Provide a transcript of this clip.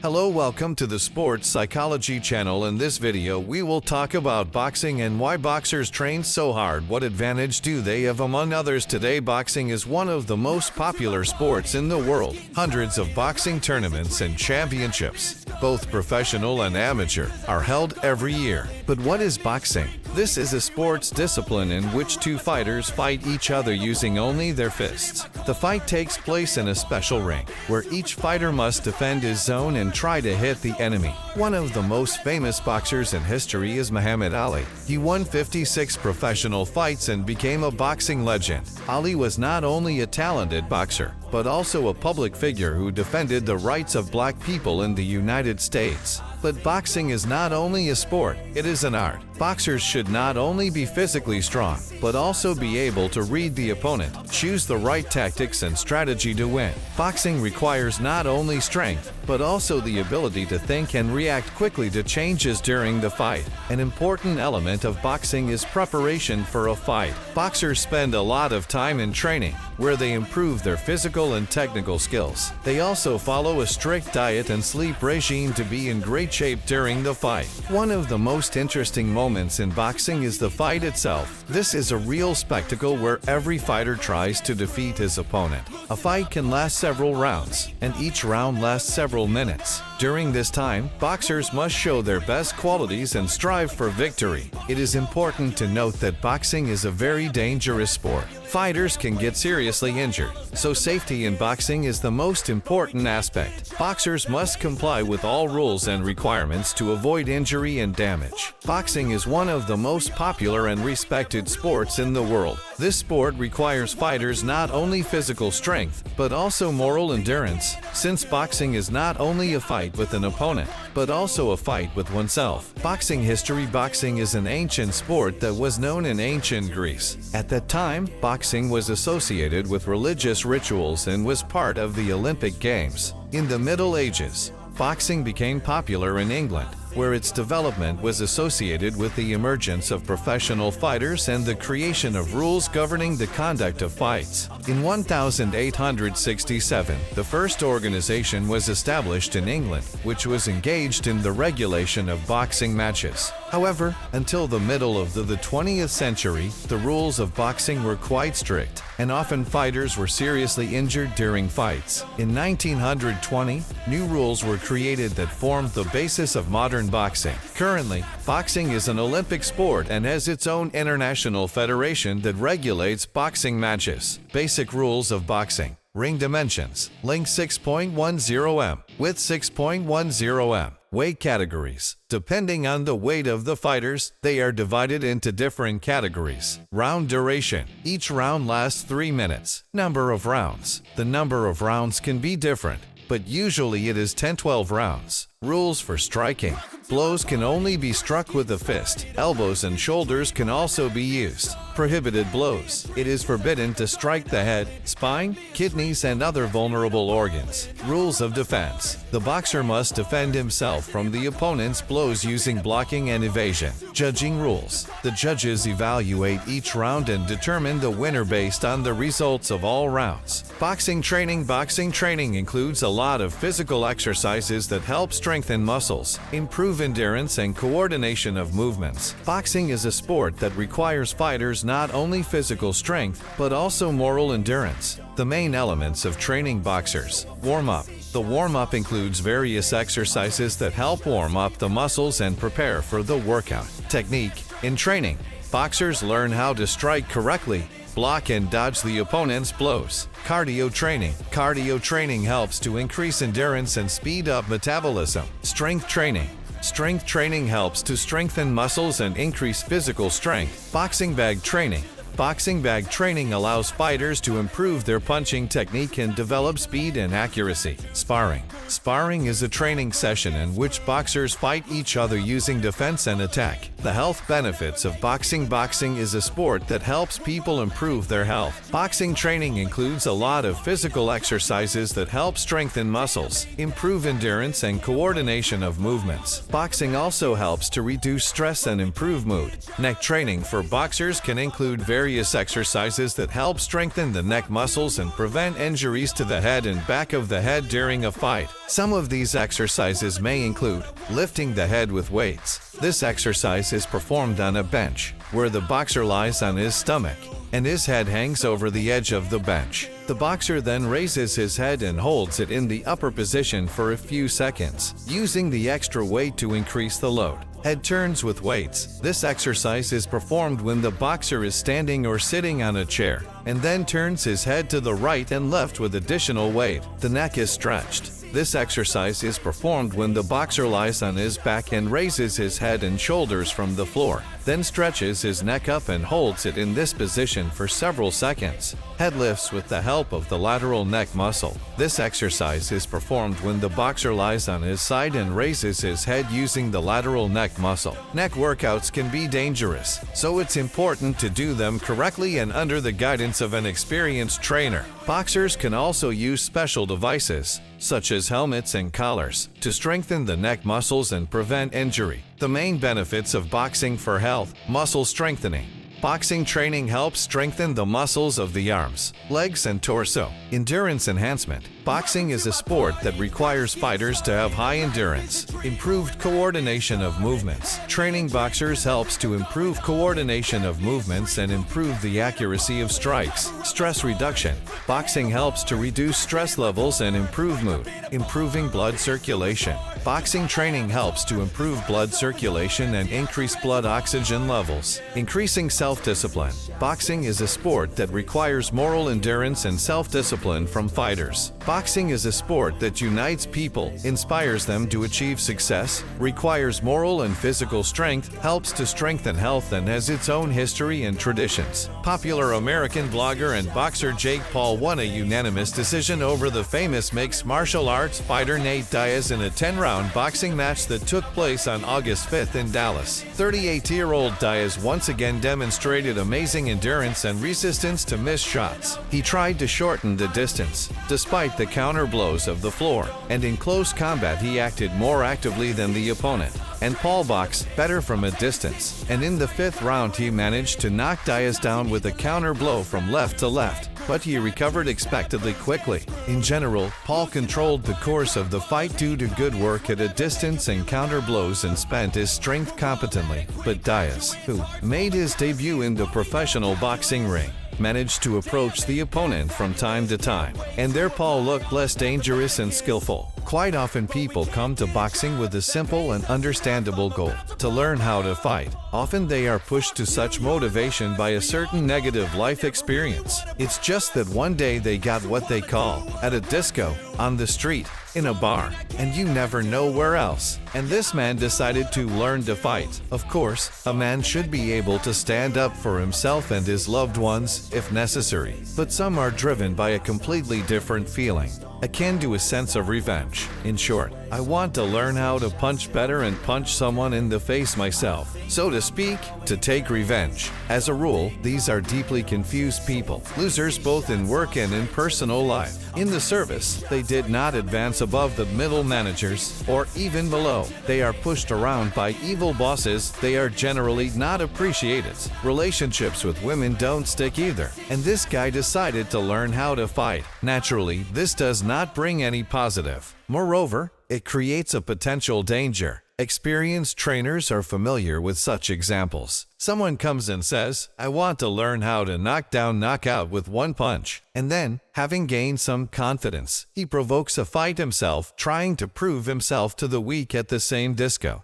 Hello, welcome to the Sports Psychology channel. In this video, we will talk about boxing and why boxers train so hard. What advantage do they have among others? Today, boxing is one of the most popular sports in the world. Hundreds of boxing tournaments and championships, both professional and amateur, are held every year. But what is boxing? This is a sports discipline in which two fighters fight each other using only their fists. The fight takes place in a special ring, where each fighter must defend his zone and try to hit the enemy. One of the most famous boxers in history is Muhammad Ali. He won 56 professional fights and became a boxing legend. Ali was not only a talented boxer, but also a public figure who defended the rights of black people in the United States. But boxing is not only a sport, it is an art. Boxers should not only be physically strong, but also be able to read the opponent, choose the right tactics and strategy to win. Boxing requires not only strength, but also the ability to think and react quickly to changes during the fight. An important element of boxing is preparation for a fight. Boxers spend a lot of time in training, where they improve their physical and technical skills. They also follow a strict diet and sleep regime to be in great shape during the fight. One of the most interesting moments in boxing is the fight itself. This is a real spectacle where every fighter tries to defeat his opponent. A fight can last several rounds, and each round lasts several minutes. During this time, boxers must show their best qualities and strive for victory. It is important to note that boxing is a very dangerous sport. Fighters can get seriously injured, so safety in boxing is the most important aspect. Boxers must comply with all rules and requirements to avoid injury and damage. Boxing is one of the most popular and respected sports in the world. This sport requires fighters not only physical strength, but also moral endurance, since boxing is not only a fight with an opponent, but also a fight with oneself. Boxing history. Boxing is an ancient sport that was known in ancient Greece. At that time, boxing was associated with religious rituals and was part of the Olympic Games. In the Middle Ages, boxing became popular in England, where its development was associated with the emergence of professional fighters and the creation of rules governing the conduct of fights. In 1867, the first organization was established in England, which was engaged in the regulation of boxing matches. However, until the middle of the 20th century, the rules of boxing were quite strict, and often fighters were seriously injured during fights. In 1920, new rules were created that formed the basis of modern boxing. Currently, boxing is an Olympic sport and has its own international federation that regulates boxing matches. Basic rules of boxing. Ring dimensions. Length 6.10 m. Width 6.10 m. Weight categories. Depending on the weight of the fighters, they are divided into different categories. Round duration. Each round lasts 3 minutes. Number of rounds. The number of rounds can be different, but usually it is 10-12 rounds. Rules for striking. Blows can only be struck with the fist. Elbows and shoulders can also be used. Prohibited blows. It is forbidden to strike the head, spine, kidneys, and other vulnerable organs. Rules of defense. The boxer must defend himself from the opponent's blows using blocking and evasion. Judging rules. The judges evaluate each round and determine the winner based on the results of all rounds. Boxing training. Boxing training includes a lot of physical exercises that help strengthen muscles, improve endurance, and coordination of movements. Boxing is a sport that requires fighters not only physical strength, but also moral endurance. The main elements of training boxers. Warm-up. The warm-up includes various exercises that help warm up the muscles and prepare for the workout. Technique. In training, boxers learn how to strike correctly, block and dodge the opponent's blows. Cardio training. Cardio training helps to increase endurance and speed up metabolism. Strength training. Strength training helps to strengthen muscles and increase physical strength. Boxing bag training. Boxing bag training allows fighters to improve their punching technique and develop speed and accuracy. Sparring. Sparring is a training session in which boxers fight each other using defense and attack. The health benefits of boxing. Boxing is a sport that helps people improve their health. Boxing training includes a lot of physical exercises that help strengthen muscles, improve endurance, and coordination of movements. Boxing also helps to reduce stress and improve mood. Neck training for boxers can include various various exercises that help strengthen the neck muscles and prevent injuries to the head and back of the head during a fight. Some of these exercises may include lifting the head with weights. This exercise is performed on a bench, where the boxer lies on his stomach and his head hangs over the edge of the bench. The boxer then raises his head and holds it in the upper position for a few seconds, using the extra weight to increase the load. Head turns with weights. This exercise is performed when the boxer is standing or sitting on a chair, and then turns his head to the right and left with additional weight. The neck is stretched. This exercise is performed when the boxer lies on his back and raises his head and shoulders from the floor, then stretches his neck up and holds it in this position for several seconds. Head lifts with the help of the lateral neck muscle. This exercise is performed when the boxer lies on his side and raises his head using the lateral neck muscle. Neck workouts can be dangerous, so it's important to do them correctly and under the guidance of an experienced trainer. Boxers can also use special devices, such as helmets and collars, to strengthen the neck muscles and prevent injury. The main benefits of boxing for health: muscle strengthening. Boxing training helps strengthen the muscles of the arms, legs, and torso. Endurance enhancement. Boxing is a sport that requires fighters to have high endurance. Improved coordination of movements. Training boxers helps to improve coordination of movements and improve the accuracy of strikes. Stress reduction. Boxing helps to reduce stress levels and improve mood. Improving blood circulation. Boxing training helps to improve blood circulation and increase blood oxygen levels. Increasing self-discipline. Boxing is a sport that requires moral endurance and self-discipline from fighters. Boxing is a sport that unites people, inspires them to achieve success, requires moral and physical strength, helps to strengthen health, and has its own history and traditions. Popular American blogger and boxer Jake Paul won a unanimous decision over the famous mixed martial arts fighter Nate Diaz in a 10-round boxing match that took place on August 5th in Dallas. 38-year-old Diaz once again demonstrated amazing endurance and resistance to missed shots. He tried to shorten the distance, despite the counter blows of the floor, and in close combat he acted more actively than the opponent. And Paul boxed better from a distance, and in the 5th round he managed to knock Diaz down with a counter blow from left to left, but he recovered expectedly quickly. In general, Paul controlled the course of the fight due to good work at a distance and counter blows and spent his strength competently, but Diaz, who made his debut in the professional boxing ring, managed to approach the opponent from time to time, and there Paul looked less dangerous and skillful. Quite often people come to boxing with a simple and understandable goal: to learn how to fight. Often they are pushed to such motivation by a certain negative life experience. It's just that one day they got what they call at a disco, on the street, in a bar, and you never know where else. And this man decided to learn to fight. Of course, a man should be able to stand up for himself and his loved ones if necessary. But some are driven by a completely different feeling, akin to a sense of revenge. In short, I want to learn how to punch better and punch someone in the face myself, so to speak, to take revenge. As a rule, these are deeply confused people, losers both in work and in personal life. In the service, they did not advance above the middle managers or even below. They are pushed around by evil bosses. They are generally not appreciated. Relationships with women don't stick either. And this guy decided to learn how to fight. Naturally, this does not bring any positive. Moreover, it creates a potential danger. Experienced trainers are familiar with such examples. Someone comes and says, "I want to learn how to knock out with one punch." And then, having gained some confidence, he provokes a fight himself, trying to prove himself to the weak at the same disco.